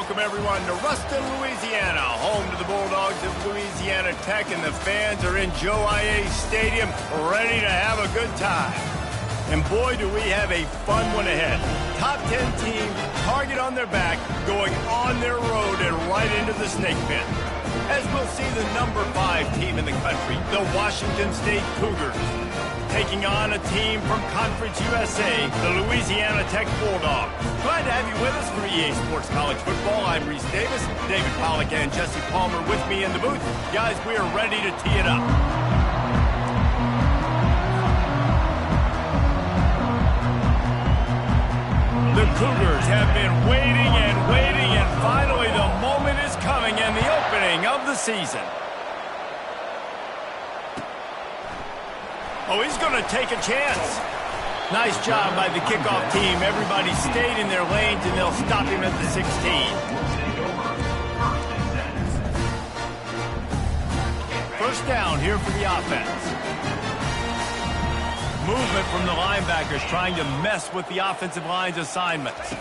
welcome everyone to Ruston, Louisiana, home to the Bulldogs of Louisiana Tech, and the fans are in Joe I.A. Stadium ready to have a good time. And boy, do we have a fun one ahead. Top 10 team, target on their back, going on their road and right into the snake pit. As we'll see the number 5 team in the country, the Washington State Cougars, taking on a team from Conference USA, the Louisiana Tech Bulldogs. Glad to have you with us for EA Sports College Football. I'm Reese Davis, David Pollack and Jesse Palmer with me in the booth. Guys, we are ready to tee it up. The Cougars have been waiting, and finally the moment is coming and the opening of the season. Oh, he's going to take a chance. Nice job by the kickoff team. Everybody stayed in their lanes, and they'll stop him at the 16. First down here for the offense. Movement from the linebackers trying to mess with the offensive line's assignments.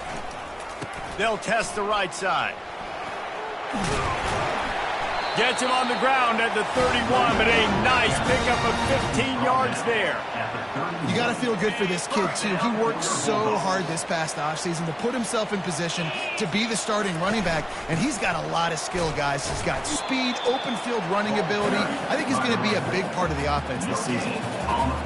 They'll test the right side. Gets him on the ground at the 31, but a nice pickup of 15 yards there. You got to feel good for this kid, too. He worked so hard this past offseason to put himself in position to be the starting running back, and he's got a lot of skill, guys. He's got speed, open field running ability. I think he's going to be a big part of the offense this season.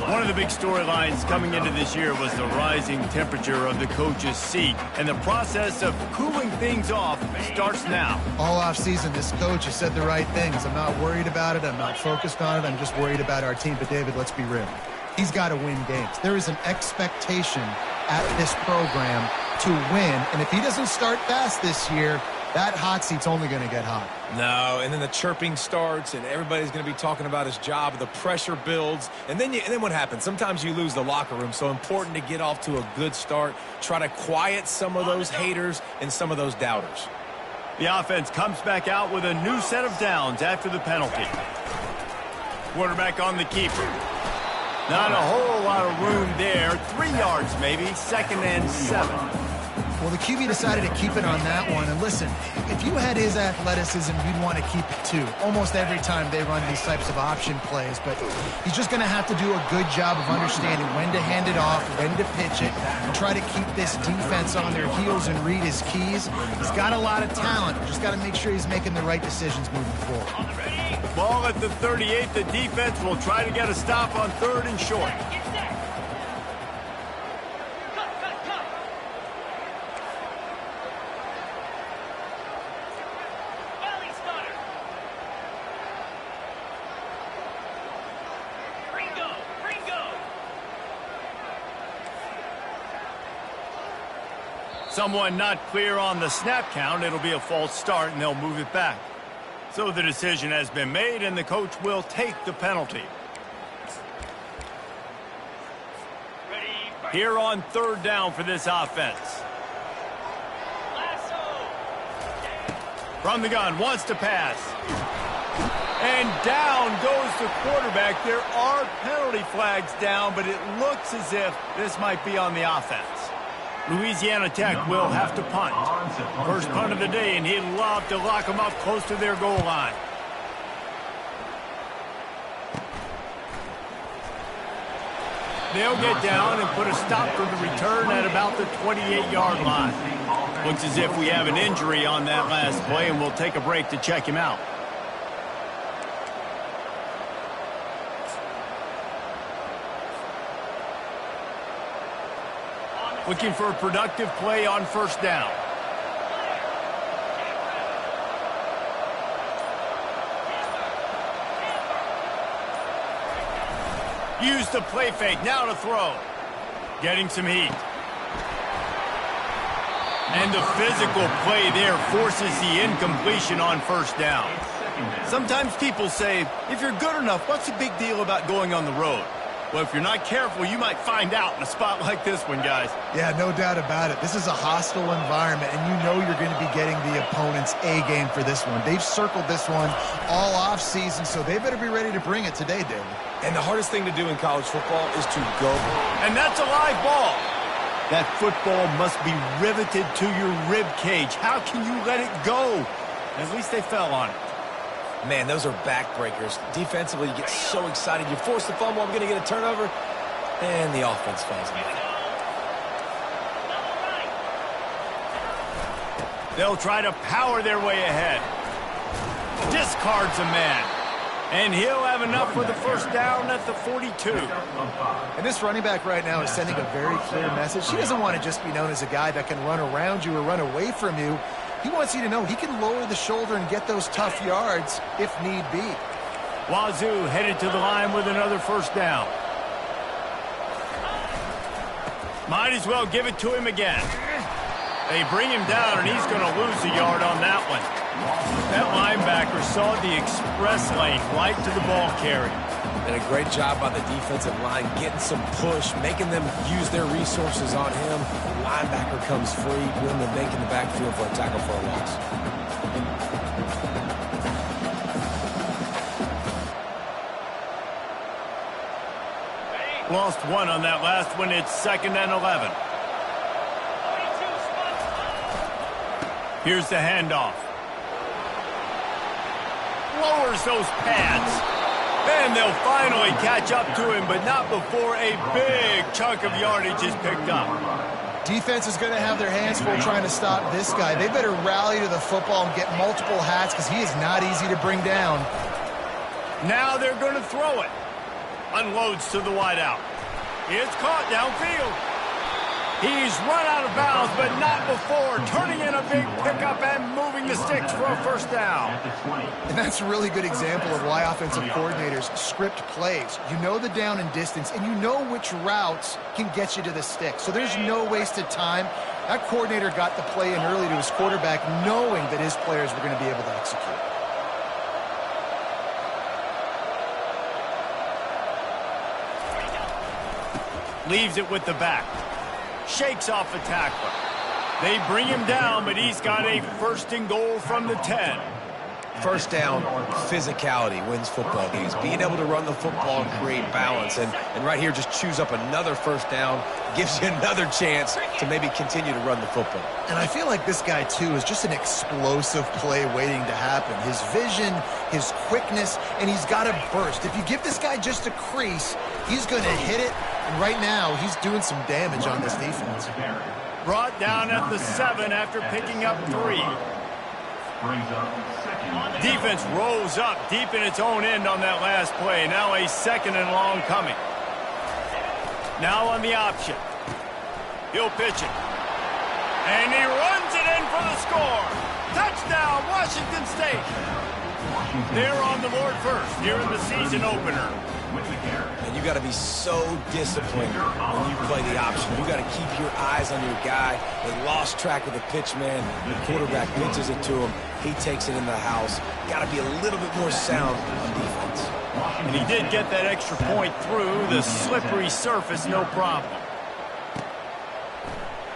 One of the big storylines coming into this year was the rising temperature of the coach's seat, and the process of cooling things off starts now. All offseason, this coach has said the right things. I'm not worried about it. I'm not focused on it. I'm just worried about our team. But, David, let's be real. He's got to win games. There is an expectation at this program to win, and if he doesn't start fast this year, that hot seat's only going to get hot. No, and then the chirping starts, and everybody's going to be talking about his job. The pressure builds, and then what happens? Sometimes you lose the locker room, so important to get off to a good start. Try to quiet some of those haters and some of those doubters. The offense comes back out with a new set of downs after the penalty. Quarterback on the keeper. Not a whole lot of room there. 3 yards maybe. 2nd and 7. Well, the QB decided to keep it on that one. And listen, if you had his athleticism, you'd want to keep it too. Almost every time they run these types of option plays. But he's just going to have to do a good job of understanding when to hand it off, when to pitch it, and try to keep this defense on their heels and read his keys. He's got a lot of talent. Just got to make sure he's making the right decisions moving forward. Ball at the 38. The defense will try to get a stop on 3rd and short. Someone not clear on the snap count. It'll be a false start, and they'll move it back. So the decision has been made, and the coach will take the penalty. Here on 3rd down for this offense. From the gun, wants to pass. And down goes the quarterback. There are penalty flags down, but it looks as if this might be on the offense. Louisiana Tech will have to punt. First punt of the day, and he'd love to lock them up close to their goal line. They'll get down and put a stop for the return at about the 28-yard line. Looks as if we have an injury on that last play, and we'll take a break to check him out. Looking for a productive play on 1st down. Use the play fake, now to throw. Getting some heat. And the physical play there forces the incompletion on 1st down. Sometimes people say, if you're good enough, what's the big deal about going on the road? Well, if you're not careful, you might find out in a spot like this one, guys. Yeah, no doubt about it. This is a hostile environment, and you know you're going to be getting the opponent's A-game for this one. They've circled this one all off-season, so they better be ready to bring it today, David. And the hardest thing to do in college football is to go. And that's a live ball. That football must be riveted to your rib cage. How can you let it go? At least they fell on it. Man, those are backbreakers. Defensively, you get so excited. You force the fumble, I'm going to get a turnover, and the offense falls in. They'll try to power their way ahead. Discards a man. And he'll have enough for the first down at the 42. And this running back right now is sending a very clear message. He doesn't want to just be known as a guy that can run around you or run away from you. He wants you to know he can lower the shoulder and get those tough yards if need be. Wazoo headed to the line with another first down. Might as well give it to him again. They bring him down, and he's going to lose a yard on that one. That linebacker saw the express lane right to the ball carrier. And a great job by the defensive line, getting some push, making them use their resources on him. Linebacker comes free, willing to make in the backfield for a tackle for a loss. Lost one on that last one. It's 2nd and 11. Here's the handoff. Lowers those pads. And they'll finally catch up to him, but not before a big chunk of yardage is picked up. Defense is going to have their hands full trying to stop this guy. They better rally to the football and get multiple hats because he is not easy to bring down. Now they're going to throw it. Unloads to the wideout. It's caught downfield. He's run out of bounds, but not before turning in a big pickup and moving the sticks for a first down. And that's a really good example of why offensive coordinators script plays. You know the down and distance, and you know which routes can get you to the stick. So there's no wasted time. That coordinator got the play in early to his quarterback, knowing that his players were going to be able to execute. Leaves it with the back. Shakes off the tackler. They bring him down, but he's got a 1st and goal from the 10. First down, physicality wins football games. Being able to run the football and create balance. And right here, just choose up another first down, gives you another chance to maybe continue to run the football. And I feel like this guy, too, is just an explosive play waiting to happen. His vision, his quickness, and he's got a burst. If you give this guy just a crease, he's going to hit it. And right now, he's doing some damage on this defense. Brought down at the 7 after picking up 3. Defense rolls up deep in its own end on that last play. Now a 2nd and long coming. Now on the option. He'll pitch it. And he runs it in for the score. Touchdown, Washington State. They're on the board first here in the season opener. And you got to be so disciplined when you play the option. You got to keep your eyes on your guy. They lost track of the pitch, man. The quarterback pitches it to him. He takes it in the house. Got to be a little bit more sound on defense. And he did get that extra point through the slippery surface, no problem.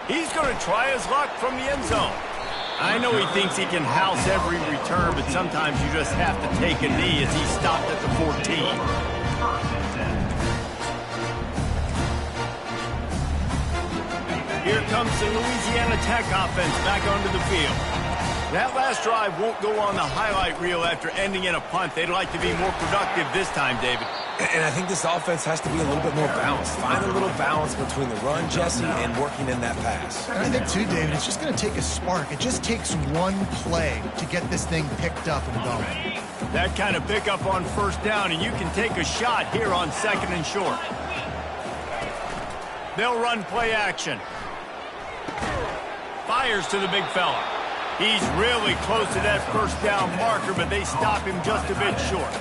He's going to try his luck from the end zone. I know he thinks he can house every return, but sometimes you just have to take a knee as he stopped at the 14. Here comes the Louisiana Tech offense back onto the field. That last drive won't go on the highlight reel after ending in a punt. They'd like to be more productive this time, David. And I think this offense has to be a little bit more balanced. Find a little balance between the run, Jesse, and working in that pass. And I think, too, David, it's just going to take a spark. It just takes one play to get this thing picked up and going. That kind of pickup on first down, and you can take a shot here on 2nd and short. They'll run play action. Fires to the big fella. He's really close to that first down marker, but they stop him just a bit short.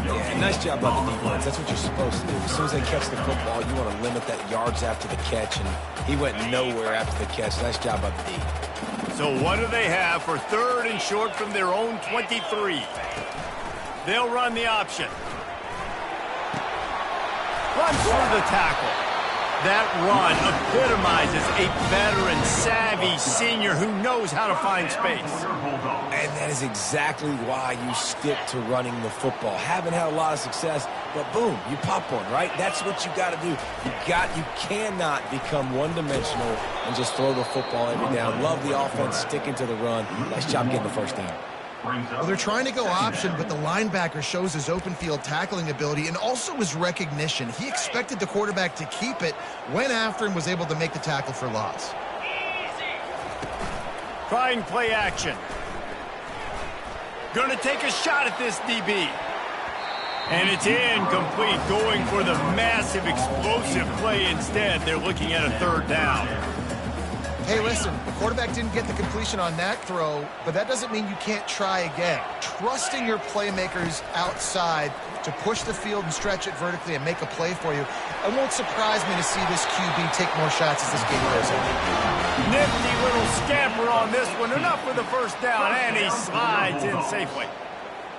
Yeah, nice job by the defense. That's what you're supposed to do. As soon as they catch the football, you want to limit that yards after the catch, and he went nowhere after the catch. Nice job by the D. So what do they have for 3rd and short from their own 23? They'll run the option. Runs through the tackle. That run epitomizes a veteran, savvy senior who knows how to find space. And that is exactly why you stick to running the football. Haven't had a lot of success, but boom, you pop one, right? That's what you got to do. You cannot become one-dimensional and just throw the football every down. Love the offense, sticking to the run. Nice job getting the first down. Well, they're trying to go option, but the linebacker shows his open field tackling ability and also his recognition. He expected the quarterback to keep it, went after him, was able to make the tackle for loss. Trying play action. Gonna take a shot at this DB. And it's incomplete, going for the massive explosive play instead. They're looking at a third down. Hey, listen, the quarterback didn't get the completion on that throw, but that doesn't mean you can't try again. Trusting your playmakers outside to push the field and stretch it vertically and make a play for you. It won't surprise me to see this QB take more shots as this game goes on. Nifty little scamper on this one. Enough for the first down, and he slides in safely.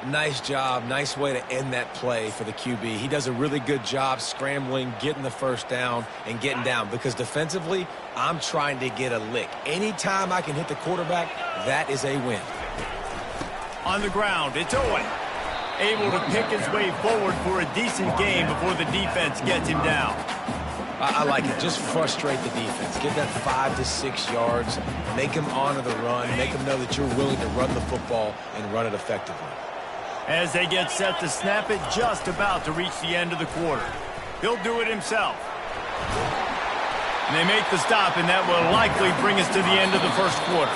Nice job. Nice way to end that play for the QB. He does a really good job scrambling, getting the first down, and getting down. Because defensively, I'm trying to get a lick. Anytime I can hit the quarterback, that is a win. On the ground, it's Owen. Able to pick his way forward for a decent game before the defense gets him down. I like it. Just frustrate the defense. Get that 5 to 6 yards. Make them honor the run. Make them know that you're willing to run the football and run it effectively. As they get set to snap it, just about to reach the end of the quarter. He'll do it himself. And they make the stop, and that will likely bring us to the end of the first quarter.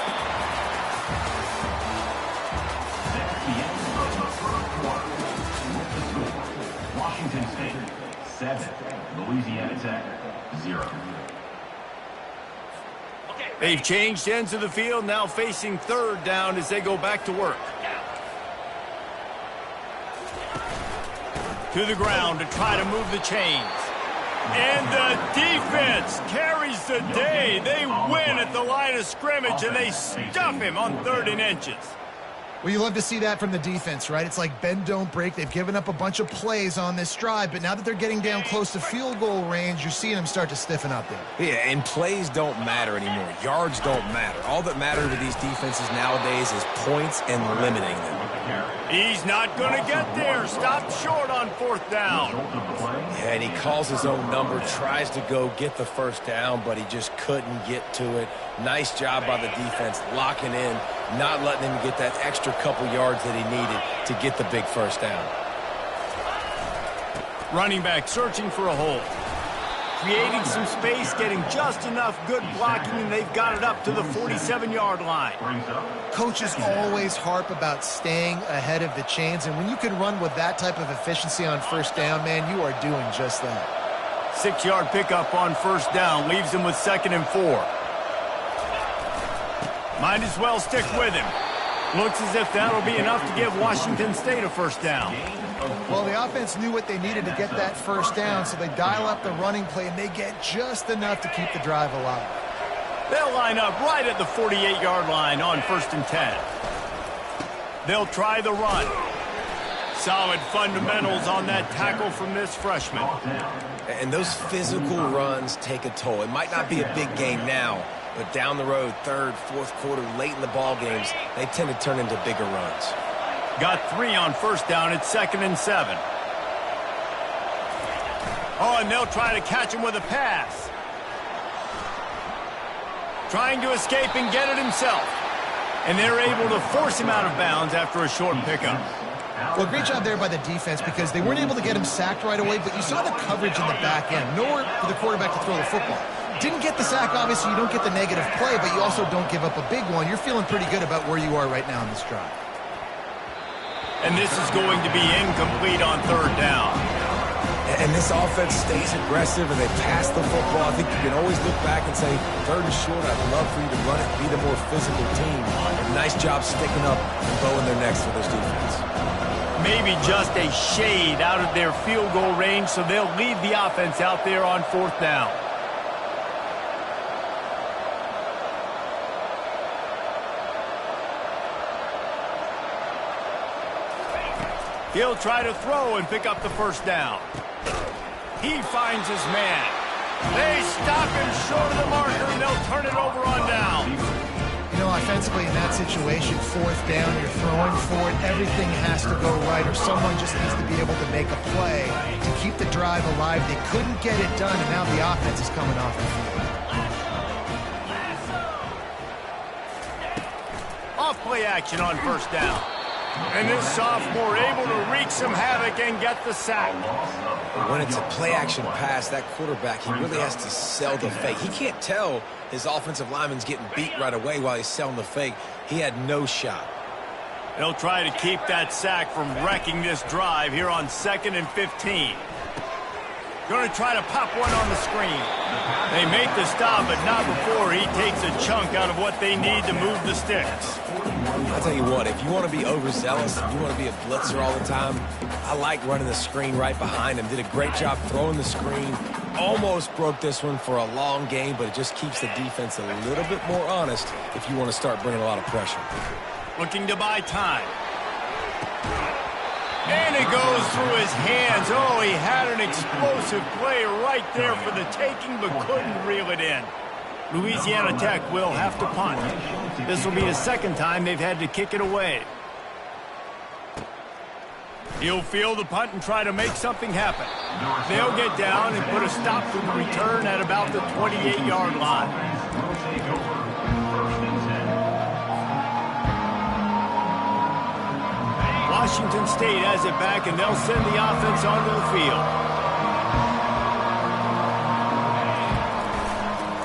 Washington State, 7. Louisiana Tech, 0. They've changed ends of the field, now facing third down as they go back to work. To the ground to try to move the chains. And the defense carries the day. They win at the line of scrimmage, and they stuff him on 3rd and inches. Well, you love to see that from the defense, right? It's like bend, don't break. They've given up a bunch of plays on this drive, but now that they're getting down close to field goal range, you're seeing them start to stiffen up there. Yeah, and plays don't matter anymore. Yards don't matter. All that matters to these defenses nowadays is points and limiting them. He's not going to get there. Stopped short on 4th down. Yeah, and he calls his own number, tries to go get the first down, but he just couldn't get to it. Nice job by the defense, locking in, not letting him get that extra couple yards that he needed to get the big first down. Running back searching for a hole. Creating some space, getting just enough good blocking, and they've got it up to the 47-yard line. Coaches always harp about staying ahead of the chains, and when you can run with that type of efficiency on first down, man, you are doing just that. 6-yard pickup on first down, leaves him with 2nd and 4. Might as well stick with him. Looks as if that'll be enough to give Washington State a first down. Well, the offense knew what they needed to get that first down, so they dial up the running play, and they get just enough to keep the drive alive. They'll line up right at the 48-yard line on 1st and 10. They'll try the run. Solid fundamentals on that tackle from this freshman. And those physical runs take a toll. It might not be a big game now, but down the road, 3rd, 4th quarter, late in the ball games, they tend to turn into bigger runs. Got 3 on first down. It's 2nd and 7. Oh, and they'll try to catch him with a pass. Trying to escape and get it himself. And they're able to force him out of bounds after a short pickup. Well, great job there by the defense because they weren't able to get him sacked right away, but you saw the coverage in the back end. Nowhere for the quarterback to throw the football. Didn't get the sack, obviously. You don't get the negative play, but you also don't give up a big one. You're feeling pretty good about where you are right now in this drive. And this is going to be incomplete on 3rd down. And this offense stays aggressive and they pass the football. I think you can always look back and say, 3rd and short, I'd love for you to run it, be the more physical team. And nice job sticking up and bowing their necks for this defense. Maybe just a shade out of their field goal range, so they'll lead the offense out there on 4th down. He'll try to throw and pick up the first down. He finds his man. They stop him short of the marker, and they'll turn it over on down. You know, offensively in that situation, fourth down, you're throwing for it. Everything has to go right, or someone just needs to be able to make a play to keep the drive alive. They couldn't get it done, and now the offense is coming off the field. Off play action on first down. And this sophomore able to wreak some havoc and get the sack. When it's a play-action pass, that quarterback, he really has to sell the fake. He can't tell his offensive lineman's getting beat right away while he's selling the fake. He had no shot. They'll try to keep that sack from wrecking this drive here on 2nd and 15. Going to try to pop one on the screen. They make the stop, but not before he takes a chunk out of what they need to move the sticks. I'll tell you what, if you want to be overzealous, if you want to be a blitzer all the time, I like running the screen right behind him. Did a great job throwing the screen. Almost broke this one for a long game, but it just keeps the defense a little bit more honest if you want to start bringing a lot of pressure. Looking to buy time. And it goes through his hands. Oh, he had an explosive play right there for the taking, but couldn't reel it in. Louisiana Tech will have to punt. This will be the second time they've had to kick it away. He'll field the punt and try to make something happen. They'll get down and put a stop to the return at about the 28-yard line. Washington State has it back, and they'll send the offense onto the field.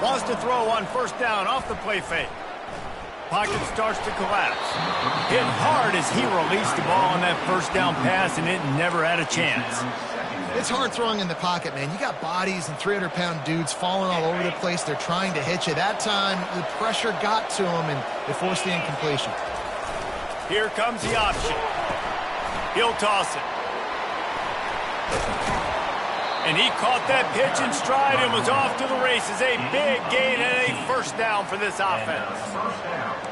Wants to throw on first down off the play fake. Pocket starts to collapse. Hit hard as he released the ball on that first down pass, and it never had a chance. It's hard throwing in the pocket, man. You got bodies and 300-pound dudes falling all over the place. They're trying to hit you. That time, the pressure got to him, and they forced the incompletion. Here comes the option. He'll toss it. And he caught that pitch in stride and was off to the races. A big gain and a first down for this offense.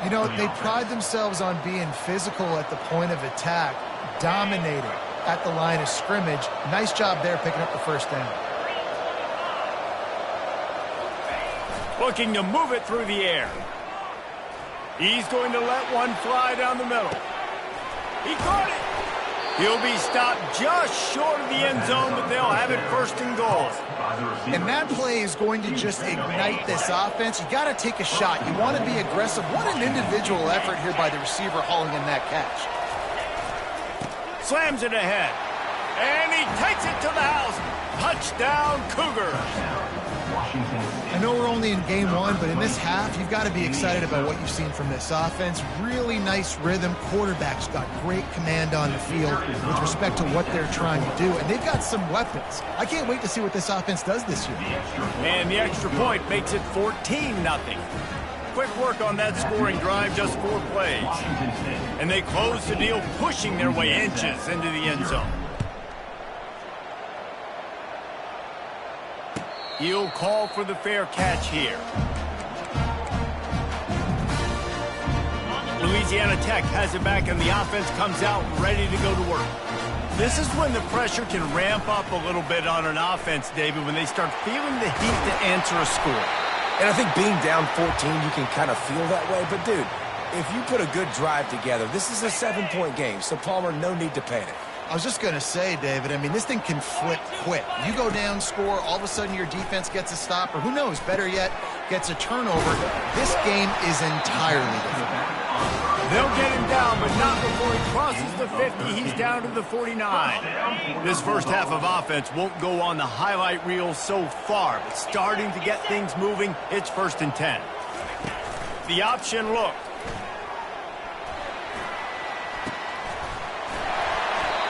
You know, they pride themselves on being physical at the point of attack, dominating at the line of scrimmage. Nice job there picking up the first down. Looking to move it through the air. He's going to let one fly down the middle. He caught it. He'll be stopped just short of the end zone, but they'll have it first and goal. And that play is going to just ignite this offense. You got to take a shot. You want to be aggressive. What an individual effort here by the receiver hauling in that catch. Slams it ahead. And he takes it to the house. Touchdown, Cougars. I know we're only in game one, but in this half, you've got to be excited about what you've seen from this offense. Really nice rhythm. Quarterback's got great command on the field with respect to what they're trying to do, and they've got some weapons. I can't wait to see what this offense does this year. And the extra point makes it 14-0. Quick work on that scoring drive, just 4 plays. And they close the deal, pushing their way inches into the end zone. He'll call for the fair catch here. Louisiana Tech has it back, and the offense comes out ready to go to work. This is when the pressure can ramp up a little bit on an offense, David, when they start feeling the heat to answer a score. And I think being down 14, you can kind of feel that way. But, dude, if you put a good drive together, this is a 7-point game, so, Palmer, no need to panic. I was just going to say, David, I mean, this thing can flip quick. You go down, score, all of a sudden your defense gets a stop, or who knows, better yet, gets a turnover. This game is entirely different. They'll get him down, but not before he crosses the 50. He's down to the 49. This first half of offense won't go on the highlight reel so far, but starting to get things moving, it's 1st and 10. The option look.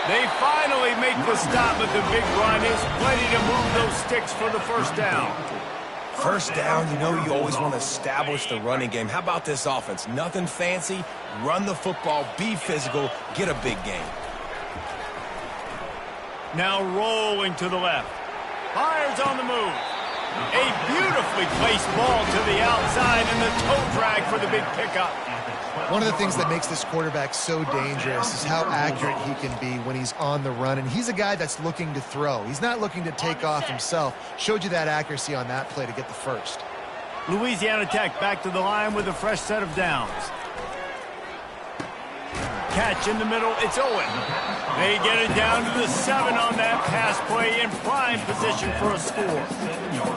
They finally make the stop, but the big run is plenty to move those sticks for the first down. First down, you know you always want to establish the running game. How about this offense? Nothing fancy. Run the football, be physical, get a big gain. Now rolling to the left. Fires on the move. A beautifully placed ball to the outside, and the toe drag for the big pickup. One of the things that makes this quarterback so dangerous is how accurate he can be when he's on the run. And he's a guy that's looking to throw. He's not looking to take off himself. Showed you that accuracy on that play to get the first. Louisiana Tech back to the line with a fresh set of downs. Catch in the middle, it's Owen. They get it down to the 7 on that pass play in prime position for a score.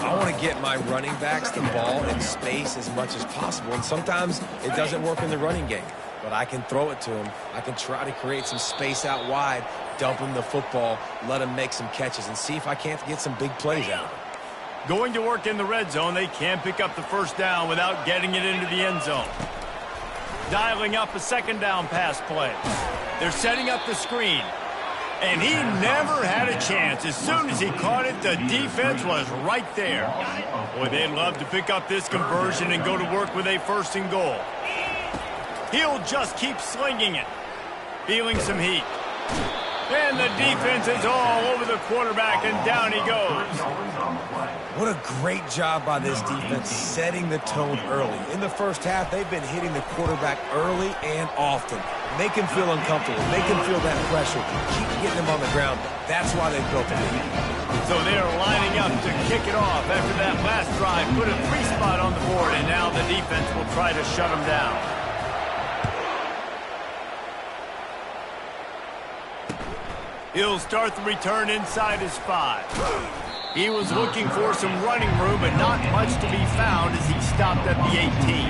I want to get my running backs the ball in space as much as possible, and sometimes it doesn't work in the running game, but I can throw it to them. I can try to create some space out wide, dump them the football, let them make some catches, and see if I can't get some big plays out of it. Going to work in the red zone, they can't pick up the first down without getting it into the end zone. Dialing up a second down pass play. They're setting up the screen. And he never had a chance. As soon as he caught it, the defense was right there. Boy, they'd love to pick up this conversion and go to work with a 1st and goal. He'll just keep slinging it. Feeling some heat. And the defense is all over the quarterback, and down he goes. What a great job by this defense setting the tone early. In the first half, they've been hitting the quarterback early and often. Make him feel uncomfortable. Make him feel that pressure. Keep getting him on the ground. That's why they built the lead. So they're lining up to kick it off after that last drive. Put a 3 spot on the board, and now the defense will try to shut him down. He'll start the return inside his 5. He was looking for some running room, but not much to be found as he stopped at the 18.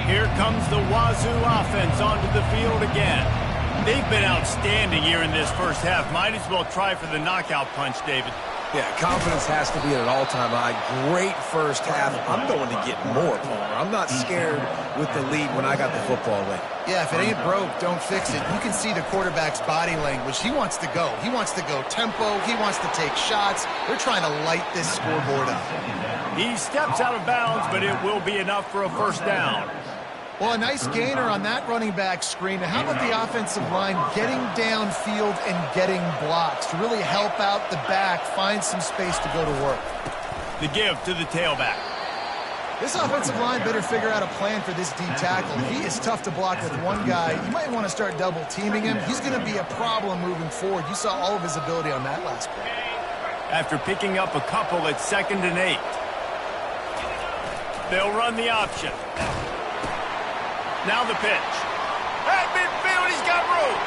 Here comes the Wazoo offense onto the field again. They've been outstanding here in this first half. Might as well try for the knockout punch, David. Yeah, confidence has to be at an all-time high. Great first half. I'm going to get more, Palmer. I'm not scared with the lead when I got the football in. Yeah, if it ain't broke, don't fix it. You can see the quarterback's body language. He wants to go. He wants to go tempo. He wants to take shots. They're trying to light this scoreboard up. He steps out of bounds, but it will be enough for a 1st down. Well, a nice gainer on that running back screen. Now, how about the offensive line getting downfield and getting blocks to really help out the back, find some space to go to work? The give to the tailback. This offensive line better figure out a plan for this D tackle. He is tough to block with one guy. You might want to start double teaming him. He's going to be a problem moving forward. You saw all of his ability on that last play. After picking up a couple at 2nd and 8. They'll run the option. Now the pitch. At midfield, he's got room.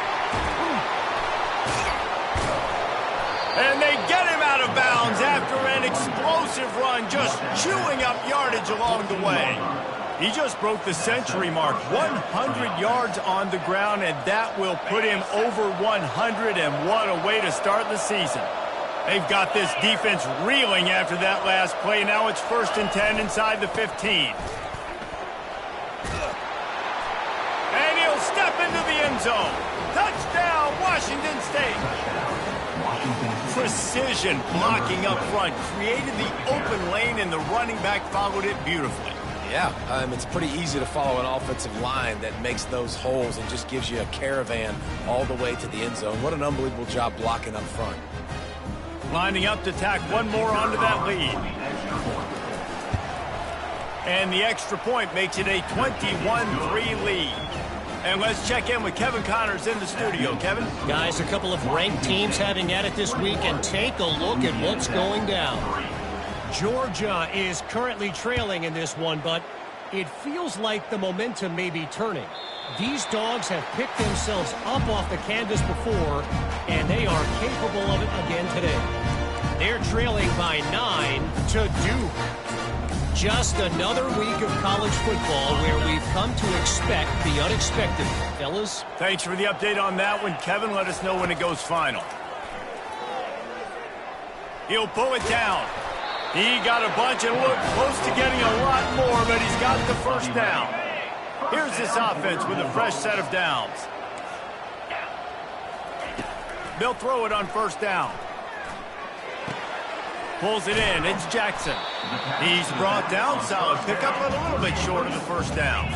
And they get him out of bounds after an explosive run, just chewing up yardage along the way. He just broke the century mark, 100 yards on the ground, and that will put him over 100, and what a way to start the season. They've got this defense reeling after that last play. Now it's 1st and 10 inside the 15. Step into the end zone. Touchdown, Washington State. Precision blocking up front. Created the open lane, and the running back followed it beautifully. Yeah, it's pretty easy to follow an offensive line that makes those holes and just gives you a caravan all the way to the end zone. What an unbelievable job blocking up front. Lining up to tack one more onto that lead. And the extra point makes it a 21-3 lead. And let's check in with Kevin Connors in the studio. Kevin? Guys, a couple of ranked teams having at it this week, and take a look at what's going down. Georgia is currently trailing in this one, but it feels like the momentum may be turning. These dogs have picked themselves up off the canvas before, and they are capable of it again today. They're trailing by 9 to Duke. Just another week of college football where we've come to expect the unexpected. Fellas? Thanks for the update on that one, Kevin. Let us know when it goes final. He'll pull it down. He got a bunch and looked close to getting a lot more, but he's got the 1st down. Here's this offense with a fresh set of downs. They'll throw it on 1st down. Pulls it in. It's Jackson. He's brought down. Solid pickup, but a little bit short of the 1st down.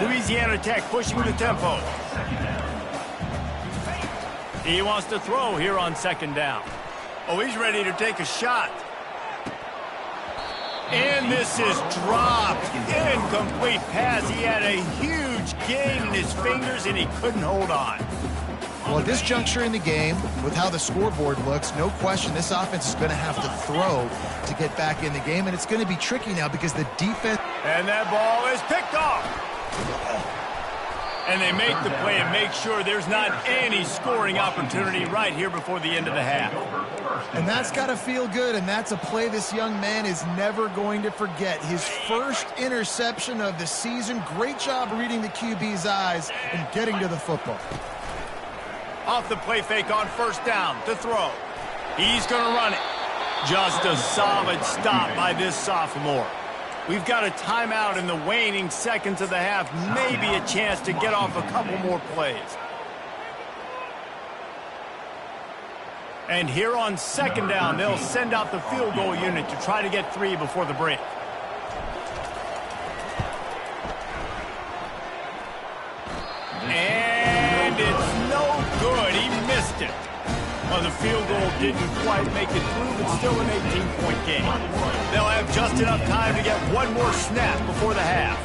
Louisiana Tech pushing the tempo. He wants to throw here on 2nd down. Oh, he's ready to take a shot. And this is dropped. Incomplete pass. He had a huge gain in his fingers, and he couldn't hold on. Well, at this juncture in the game, with how the scoreboard looks, no question this offense is going to have to throw to get back in the game, and it's going to be tricky now because the defense... And that ball is picked off. And they make the play and make sure there's not any scoring opportunity right here before the end of the half. And that's got to feel good, and that's a play this young man is never going to forget. His first interception of the season. Great job reading the QB's eyes and getting to the football. Off the play fake on first down to throw. He's going to run it. Just a solid stop by this sophomore. We've got a timeout in the waning seconds of the half. Maybe a chance to get off a couple more plays. And here on second down, they'll send out the field goal unit to try to get 3 before the break. And it's no good. He missed it. Well, the field goal didn't quite make it through, but still an 18-point game. They'll have just enough time to get one more snap before the half.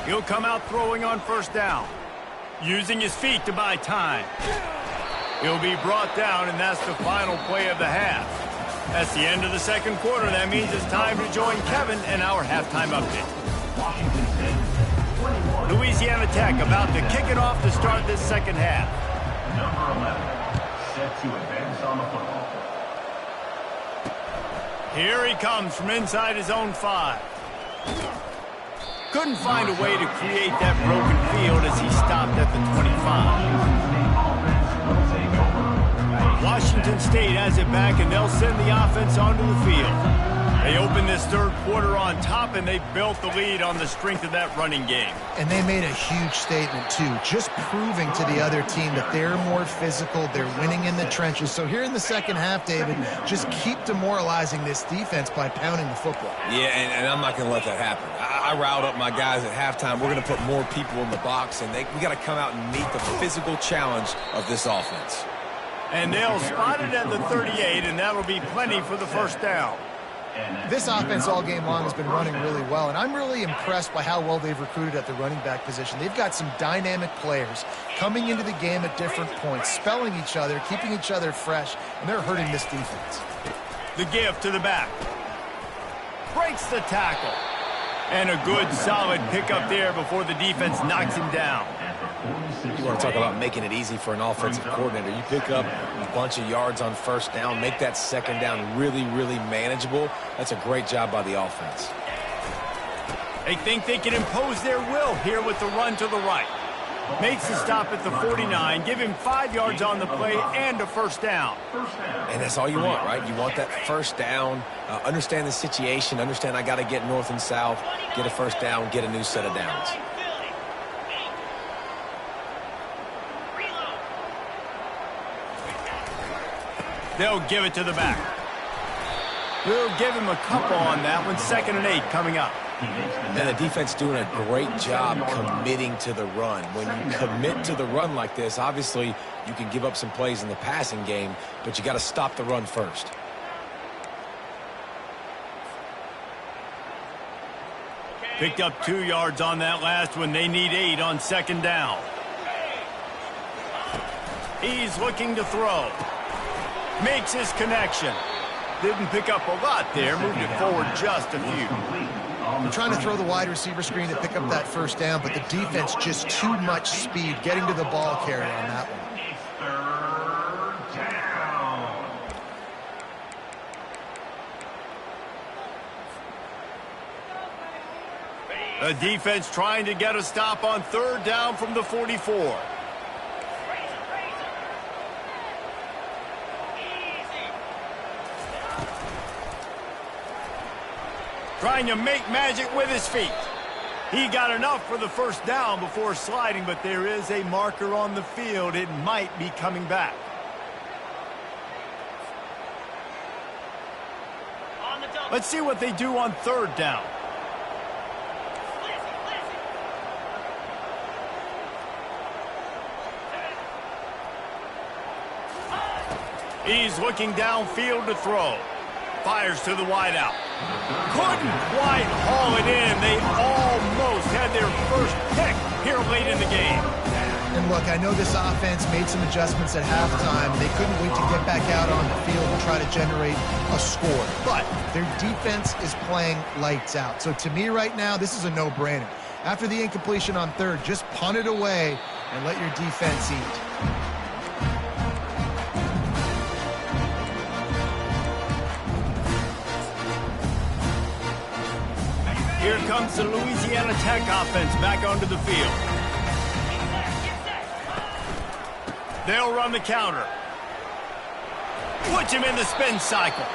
He'll come out throwing on first down, using his feet to buy time. He'll be brought down, and that's the final play of the half. That's the end of the second quarter. That means it's time to join Kevin in our halftime update. Louisiana Tech about to kick it off to start this second half. Number 11, set to advance on the football. Here he comes from inside his own 5. Couldn't find a way to create that broken field as he stopped at the 25. Washington State has it back, and they'll send the offense onto the field. They opened this third quarter on top, and they built the lead on the strength of that running game. And they made a huge statement, too, just proving to the other team that they're more physical, they're winning in the trenches. So here in the second half, David, just keep demoralizing this defense by pounding the football. Yeah, and I'm not going to let that happen. I riled up my guys at halftime. We're going to put more people in the box, and we got to come out and meet the physical challenge of this offense. And they'll spot it at the 38, and that'll be plenty for the first down. This offense all game long has been running really well, and I'm really impressed by how well they've recruited at the running back position. They've got some dynamic players coming into the game at different points, spelling each other, keeping each other fresh, and they're hurting this defense. The give to the back. Breaks the tackle. And a good, solid pickup there before the defense knocks him down. You want to talk about making it easy for an offensive coordinator. You pick up a bunch of yards on first down, make that second down really, really manageable. That's a great job by the offense. They think they can impose their will here with the run to the right. Makes the stop at the 49, give him 5 yards on the play and a first down. And that's all you want, right? You want that first down, understand the situation, understand I got to get north and south, get a first down, get a new set of downs. They'll give it to the back. We'll give him a couple on that one. 2nd and 8 coming up. And the defense doing a great job committing to the run. When you commit to the run like this, obviously you can give up some plays in the passing game, but you got to stop the run first. Picked up 2 yards on that last one. They need 8 on second down. He's looking to throw. Makes his connection. Didn't pick up a lot there. Moved it forward just a few. I'm trying to throw the wide receiver screen to pick up that first down, but the defense just too much speed getting to the ball carrier on that one. The defense trying to get a stop on third down from the 44. Trying to make magic with his feet. He got enough for the first down before sliding, but there is a marker on the field. It might be coming back. Let's see what they do on third down. He's looking downfield to throw. fires to the wideout. Couldn't quite haul it in. They almost had their first pick here late in the game. And look, I know this offense made some adjustments at halftime. They couldn't wait to get back out on the field and try to generate a score. But their defense is playing lights out. So to me right now, this is a no-brainer. After the incompletion on third, just punt it away and let your defense eat. Here comes the Louisiana Tech offense back onto the field. They'll run the counter. Puts him in the spin cycle.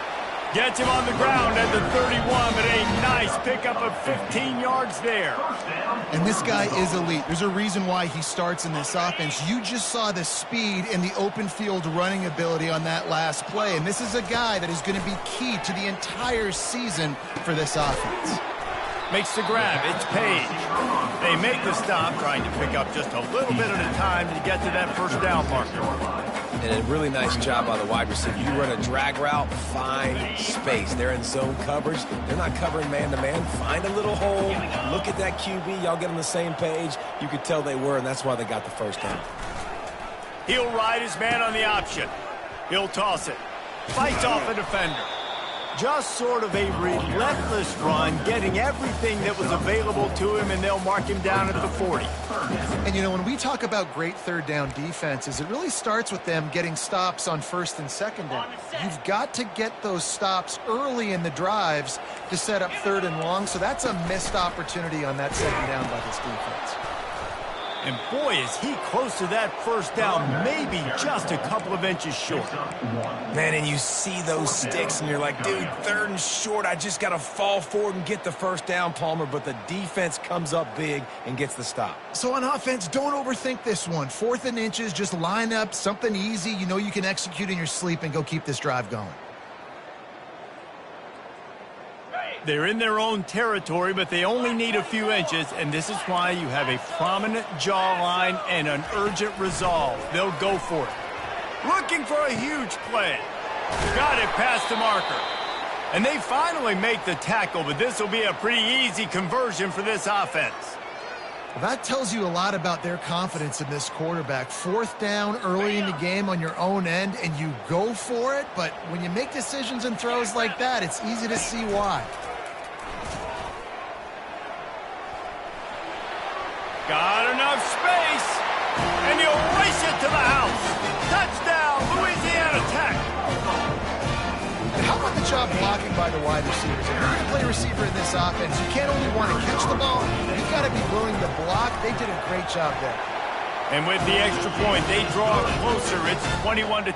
Gets him on the ground at the 31, but a nice pickup of 15 yards there. And this guy is elite. There's a reason why he starts in this offense. You just saw the speed and the open field running ability on that last play. And this is a guy that is going to be key to the entire season for this offense. Makes the grab. It's Page. They make the stop, trying to pick up just a little bit at a time to get to that first down marker. And a really nice job by the wide receiver. You run a drag route, find space. They're in zone coverage. They're not covering man-to-man. Find a little hole. Look at that QB. Y'all get on the same page. You could tell they were, and that's why they got the first down. He'll ride his man on the option. He'll toss it. Fights off a defender. Just sort of a relentless run, getting everything that was available to him, and they'll mark him down at the 40. And, you know, when we talk about great third down defenses, it really starts with them getting stops on first and second down. You've got to get those stops early in the drives to set up third and long, so that's a missed opportunity on that second down by this defense. And boy, is he close to that first down, maybe just a couple of inches short. Man, and you see those sticks, and you're like, dude, third and short, I just got to fall forward and get the first down, Palmer, but the defense comes up big and gets the stop. So on offense, don't overthink this one. 4th and inches, just line up something easy you know you can execute in your sleep and go keep this drive going. They're in their own territory, but they only need a few inches, and this is why you have a prominent jawline and an urgent resolve. They'll go for it. Looking for a huge play. Got it past the marker. And they finally make the tackle, but this will be a pretty easy conversion for this offense. Well, that tells you a lot about their confidence in this quarterback. 4th down early in the game on your own end, and you go for it, but when you make decisions and throws like that, it's easy to see why. Got enough space, and he'll race it to the house. Touchdown, Louisiana Tech. And how about the job blocking by the wide receivers? If you're going to play receiver in this offense, you can't only want to catch the ball, you've got to be willing to block. They did a great job there. And with the extra point, they draw closer. It's 21-10.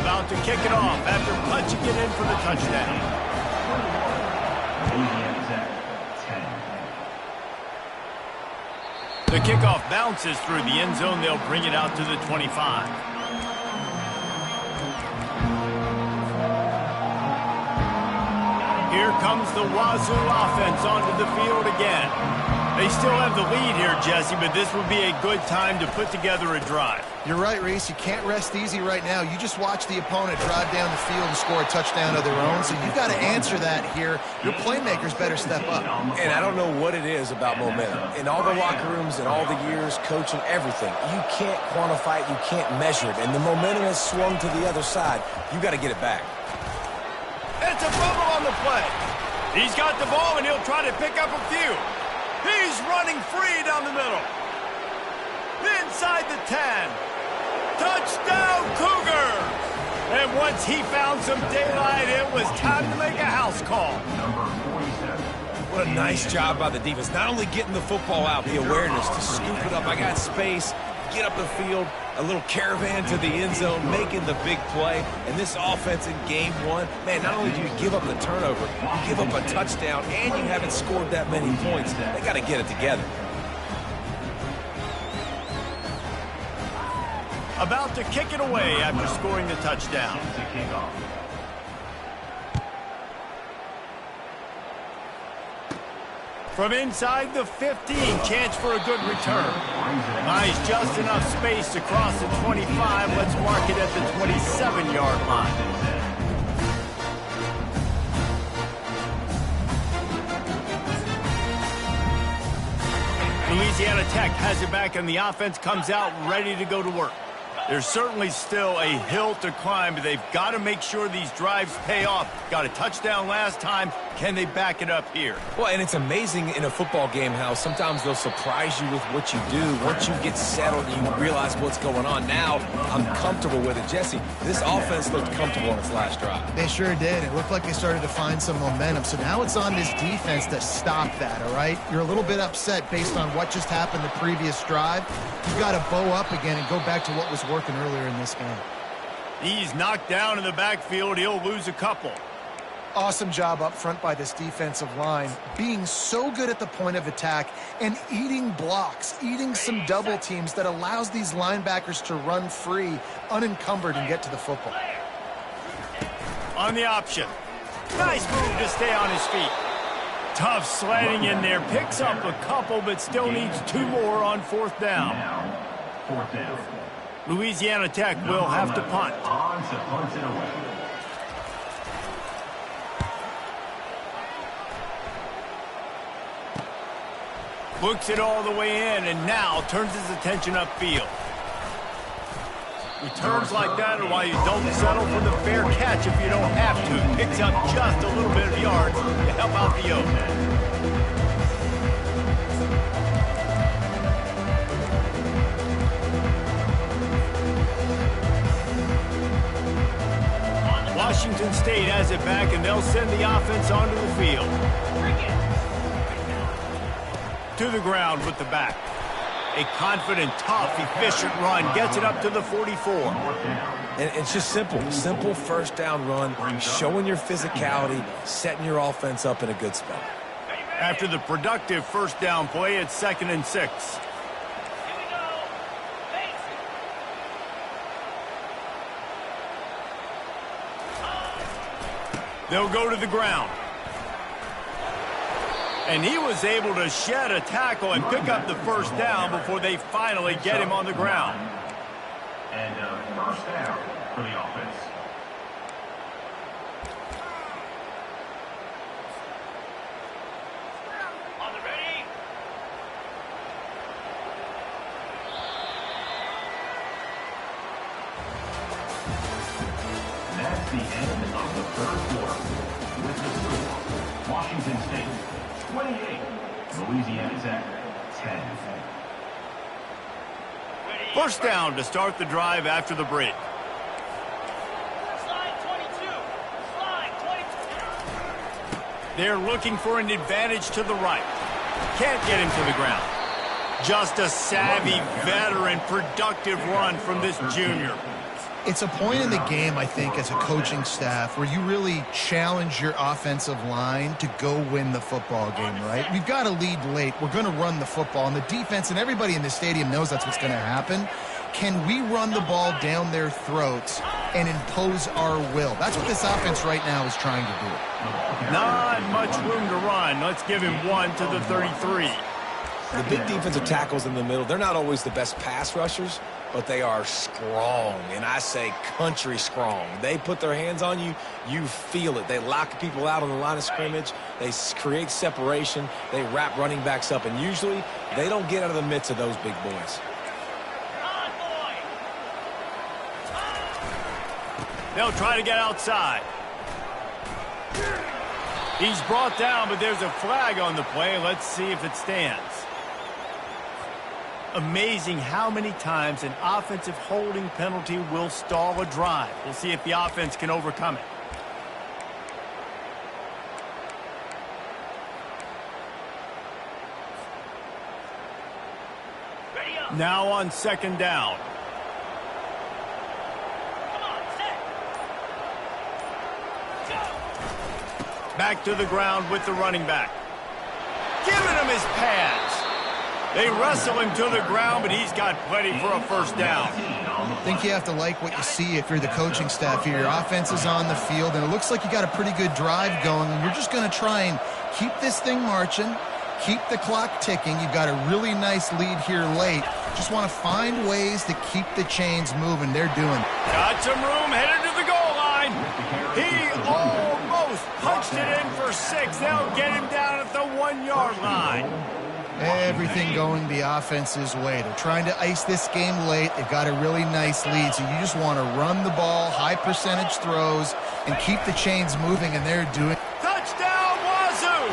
About to kick it off after punching it in for the touchdown. The kickoff bounces through the end zone. They'll bring it out to the 25. Here comes the Wazoo offense onto the field again. They still have the lead here, Jesse, but this would be a good time to put together a drive. You're right, Reese. You can't rest easy right now. You just watch the opponent drive down the field and score a touchdown of their own, so you've got to answer that here. Your playmakers better step up. And I don't know what it is about momentum. In all the locker rooms and all the years, coaching, everything, you can't quantify it, you can't measure it. And the momentum has swung to the other side. You got to get it back. It's a fumble on the play. He's got the ball, and he'll try to pick up a few. He's running free down the middle. Inside the 10. Touchdown, Cougars! And once he found some daylight, it was time to make a house call. What a nice job by the defense. Not only getting the football out, the awareness to scoop it up. I got space, get up the field, a little caravan to the end zone, making the big play. And this offense in game one, man, not only do you give up the turnover, you give up a touchdown, and you haven't scored that many points. They got to get it together. About to kick it away after scoring the touchdown. From inside the 15, chance for a good return. Nice, just enough space to cross the 25. Let's mark it at the 27-yard line. Louisiana Tech has it back, and the offense comes out ready to go to work. There's certainly still a hill to climb, but they've got to make sure these drives pay off. Got a touchdown last time. Can they back it up here? Well, and it's amazing in a football game how sometimes they'll surprise you with what you do. Once you get settled, you realize what's going on. Now, I'm comfortable with it. Jesse, this offense looked comfortable on its last drive. They sure did. It looked like they started to find some momentum. So now it's on this defense to stop that, all right? You're a little bit upset based on what just happened the previous drive. You've got to bow up again and go back to what was working earlier in this game. He's knocked down in the backfield. He'll lose a couple. Awesome job up front by this defensive line, being so good at the point of attack and eating blocks, eating some double teams that allows these linebackers to run free, unencumbered, and get to the football. On the option. Nice move to stay on his feet. Tough sledding in there. Picks up a couple, but still needs 2 more on 4th down. Now, 4th down. Louisiana Tech will have to punt. On to punt it away. Looks it all the way in, and now turns his attention upfield. Returns like that are why you don't settle for the fair catch if you don't have to. Picks up just a little bit of yards to help out the Oaks. Washington State has it back, and they'll send the offense onto the field. To the ground with the back. A confident, tough, efficient run. Gets it up to the 44. And it's just simple. Simple first down run, showing your physicality, setting your offense up in a good spot. After the productive first down play, it's 2nd and 6. They'll go to the ground. And he was able to shed a tackle and pick up the first down before they finally get him on the ground. And first down for the offense. On the ready. That's the end of the 3rd quarter. With the score, Washington State 28, Louisiana Tech 10. First down to start the drive after the break. Slide 22. Slide 22. They're looking for an advantage to the right. Can't get him to the ground. Just a savvy, veteran, productive run from this junior. It's a point in the game, I think, as a coaching staff where you really challenge your offensive line to go win the football game, right? We've got to lead late. We're going to run the football, and the defense and everybody in the stadium knows that's what's going to happen. Can we run the ball down their throats and impose our will? That's what this offense right now is trying to do. Not much room to run. Let's give him 1 to the 33. The big defensive tackles in the middle, they're not always the best pass rushers, but they are strong, and I say country strong. They put their hands on you, you feel it. They lock people out on the line of scrimmage. They create separation. They wrap running backs up, and usually they don't get out of the midst of those big boys. They'll try to get outside. He's brought down, but there's a flag on the play. Let's see if it stands. Amazing how many times an offensive holding penalty will stall a drive. We'll see if the offense can overcome it. Now on 2nd down. Back to the ground with the running back. Giving him his pads. They wrestle him to the ground, but he's got plenty for a first down. I think you have to like what you see if you're the coaching staff here. Your offense is on the field, and it looks like you got a pretty good drive going, and you're just going to try and keep this thing marching, keep the clock ticking. You've got a really nice lead here late. Just want to find ways to keep the chains moving. They're doing it. Got some room, headed to the goal line. He almost punched it in for 6. They'll get him down at the 1-yard line. Everything going the offense's way. They're trying to ice this game late. They've got a really nice lead, so you just want to run the ball, high percentage throws, and keep the chains moving, and they're doing. Touchdown, Wazoo!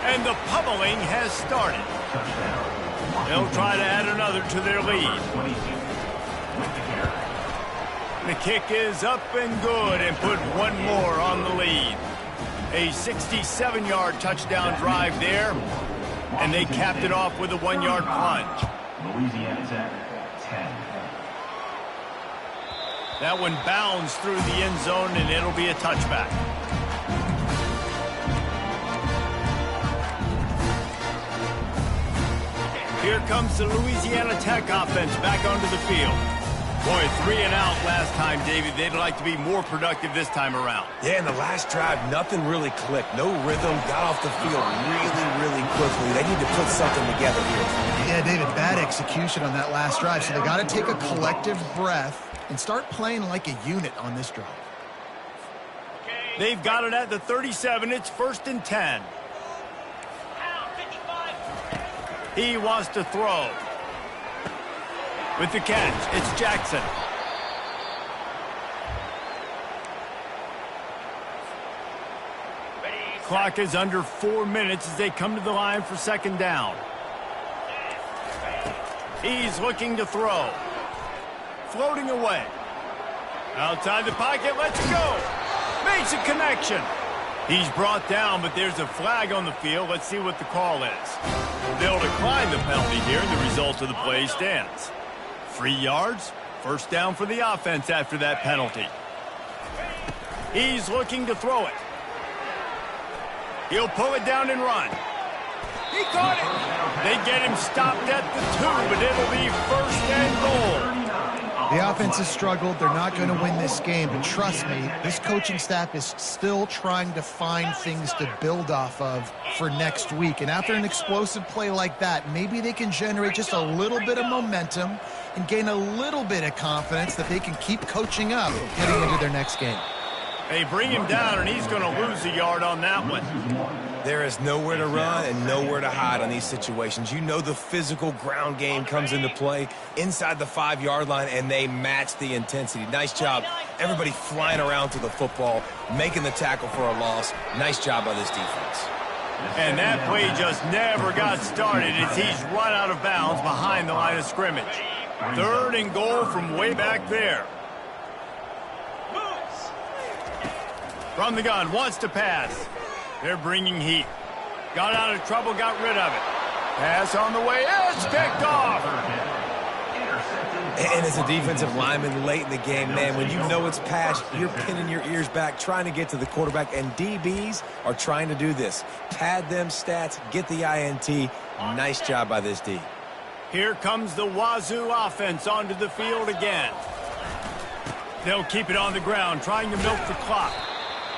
And the pummeling has started. They'll try to add another to their lead. The kick is up and good and put one more on the lead. A 67-yard touchdown drive there, and they capped it off with a 1-yard plunge. Louisiana's at 10. That one bounds through the end zone, and it'll be a touchback. Here comes the Louisiana Tech offense back onto the field. Boy, 3 and out last time, David. They'd like to be more productive this time around. Yeah, in the last drive, nothing really clicked. No rhythm, got off the field really quickly. They need to put something together here. Yeah, David, bad execution on that last drive, so they got to take a collective breath and start playing like a unit on this drive. They've got it at the 37. It's 1st and 10. He wants to throw. With the catch, it's Jackson. Clock is under 4 minutes as they come to the line for 2nd down. He's looking to throw. Floating away. Outside the pocket, lets it go. Makes a connection. He's brought down, but there's a flag on the field. Let's see what the call is. They'll decline the penalty here, and the result of the play stands. 3 yards, 1st down for the offense after that penalty. He's looking to throw it. He'll pull it down and run. He caught it. They get him stopped at the 2, but it'll be 1st and goal. The offense has struggled. They're not going to win this game, but trust me, this coaching staff is still trying to find things to build off of for next week. And after an explosive play like that, maybe they can generate just a little bit of momentum and gain a little bit of confidence that they can keep coaching up heading into their next game. They bring him down, and he's going to lose a yard on that one. There is nowhere to run and nowhere to hide on these situations. You know the physical ground game comes into play inside the 5-yard line, and they match the intensity. Nice job. Everybody flying around to the football, making the tackle for a loss. Nice job by this defense. And that play just never got started as he's run out of bounds behind the line of scrimmage. 3rd and goal from way back there. From the gun, wants to pass. They're bringing heat. Got out of trouble, got rid of it. Pass on the way, it's picked off. And as a defensive lineman late in the game, man, when you know it's passed, you're pinning your ears back, trying to get to the quarterback, and DBs are trying to do this. Pad them stats, get the INT. Nice job by this D. Here comes the Wazoo offense onto the field again. They'll keep it on the ground, trying to milk the clock.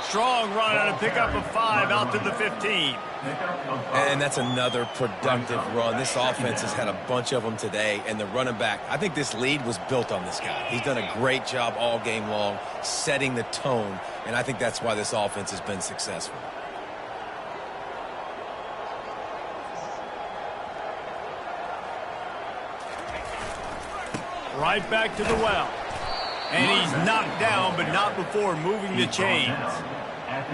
Strong run on a pickup of 5 out to the 15. And that's another productive run. This offense has had a bunch of them today, and the running back, I think this lead was built on this guy. He's done a great job all game long, setting the tone, and I think that's why this offense has been successful. Right back to the well. And he's knocked down, but not before moving the chains.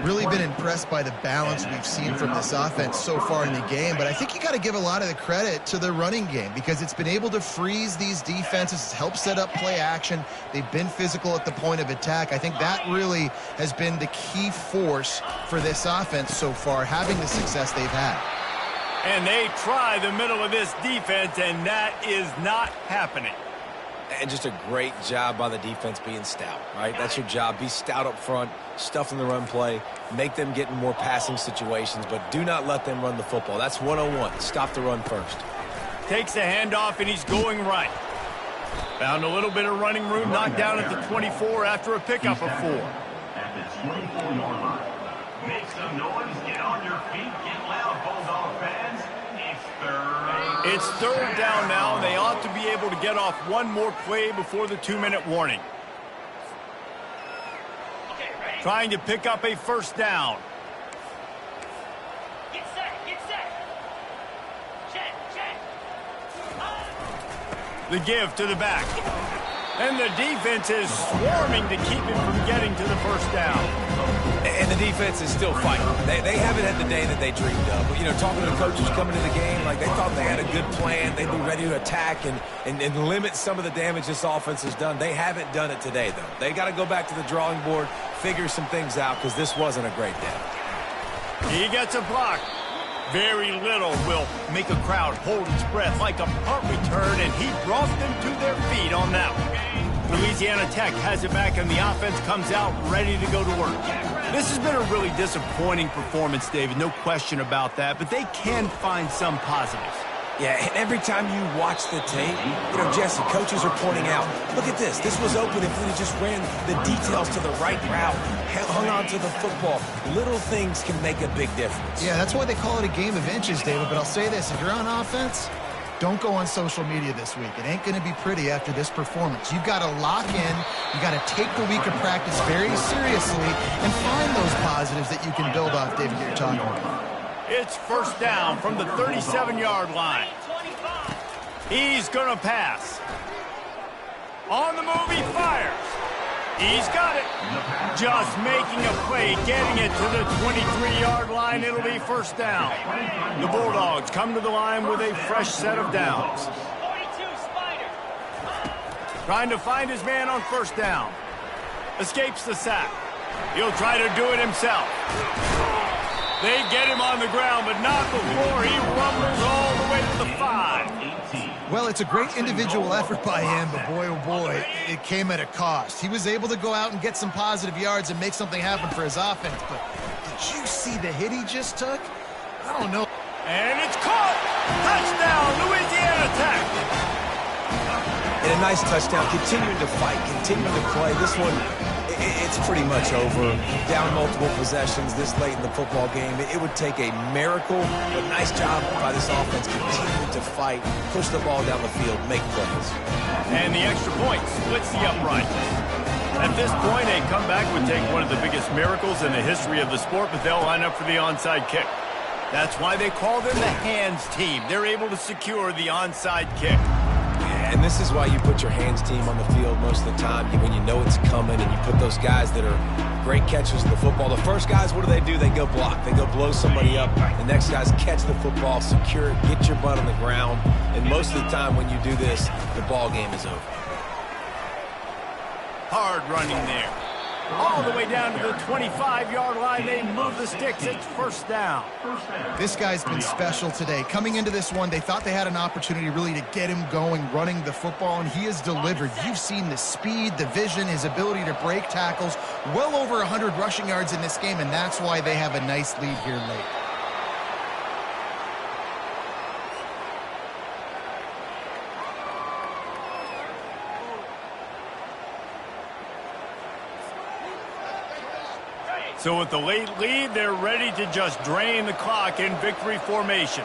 Really been impressed by the balance we've seen from this offense so far in the game, but I think you got to give a lot of the credit to the running game because it's been able to freeze these defenses, help set up play action. They've been physical at the point of attack. I think that really has been the key force for this offense so far, having the success they've had. And they try the middle of this defense, and that is not happening. And just a great job by the defense being stout, right? That's your job. Be stout up front, stuff in the run play, make them get in more passing situations, but do not let them run the football. That's 101. Stop the run first. Takes the handoff, and he's going right. Found a little bit of running room, knocked down at the 24 after a pickup of 4. At the 24-yard line. Make some noise, get on your feet, get loud, Bulldog fans. It's 3rd down now, and they ought to be able to get off one more play before the 2-minute warning. Trying to pick up a 1st down. Get set, get set. The give to the back. And the defense is swarming to keep him from getting to the first down. And the defense is still fighting. They haven't had the day that they dreamed of. But, you know, talking to the coaches coming to the game, like they thought they had a good plan. They'd be ready to attack and limit some of the damage this offense has done. They haven't done it today, though. They got to go back to the drawing board, figure some things out, because this wasn't a great day. He gets a block. Very little will make a crowd hold its breath like a punt return, and he brought them to their feet on that one. Louisiana Tech has it back, and the offense comes out ready to go to work. This has been a really disappointing performance, David, no question about that, but they can find some positives. Yeah, and every time you watch the tape, you know, Jesse, coaches are pointing out, look at this. This was open if we just ran the details to the right route, hung on to the football. Little things can make a big difference. Yeah, that's why they call it a game of inches, David. But I'll say this, if you're on offense, don't go on social media this week. It ain't going to be pretty after this performance. You've got to lock in. You got to take the week of practice very seriously and find those positives that you can build off, David, that you're talking about. It's first down from the 37-yard line. He's going to pass. On the move, he fires. He's got it. Just making a play, getting it to the 23-yard line. It'll be first down. The Bulldogs come to the line with a fresh set of downs. 42, Spider. Trying to find his man on first down. Escapes the sack. He'll try to do it himself. They get him on the ground, but not before he rumbles all the way to the 5. Well, it's a great individual effort by him, but boy, oh boy, it came at a cost. He was able to go out and get some positive yards and make something happen for his offense, but did you see the hit he just took? I don't know. And it's caught! Touchdown, Louisiana Tech! And a nice touchdown, continuing to fight, continuing to play. This one, it's pretty much over. Down multiple possessions this late in the football game. It would take a miracle, but nice job by this offense continuing to fight, push the ball down the field, make plays. And the extra point splits the uprights. At this point, a comeback would take one of the biggest miracles in the history of the sport, but they'll line up for the onside kick. That's why they call them the hands team. They're able to secure the onside kick. And this is why you put your hands team on the field most of the time when you know it's coming, and you put those guys that are great catchers of the football. The first guys, what do? They go block. They go blow somebody up. The next guys catch the football, secure it, get your butt on the ground. And most of the time when you do this, the ball game is over. Hard running there. All the way down to the 25-yard line. They move the sticks. It's first down. This guy's been special today. Coming into this one, they thought they had an opportunity really to get him going, running the football, and he has delivered. You've seen the speed, the vision, his ability to break tackles. Well over 100 rushing yards in this game, and that's why they have a nice lead here late. So with the late lead, they're ready to just drain the clock in victory formation.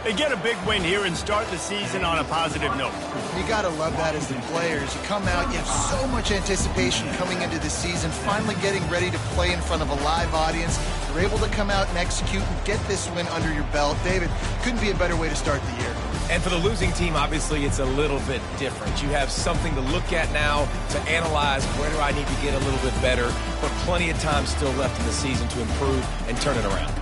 They get a big win here and start the season on a positive note. You got to love that as the players. You come out, you have so much anticipation coming into the season, finally getting ready to play in front of a live audience. You're able to come out and execute and get this win under your belt. David, couldn't be a better way to start the year. And for the losing team, obviously, it's a little bit different. You have something to look at now to analyze where do I need to get a little bit better, but plenty of time still left in the season to improve and turn it around.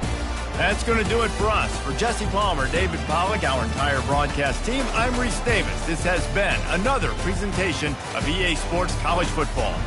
That's going to do it for us. For Jesse Palmer, David Pollack, our entire broadcast team, I'm Reese Davis. This has been another presentation of EA Sports College Football.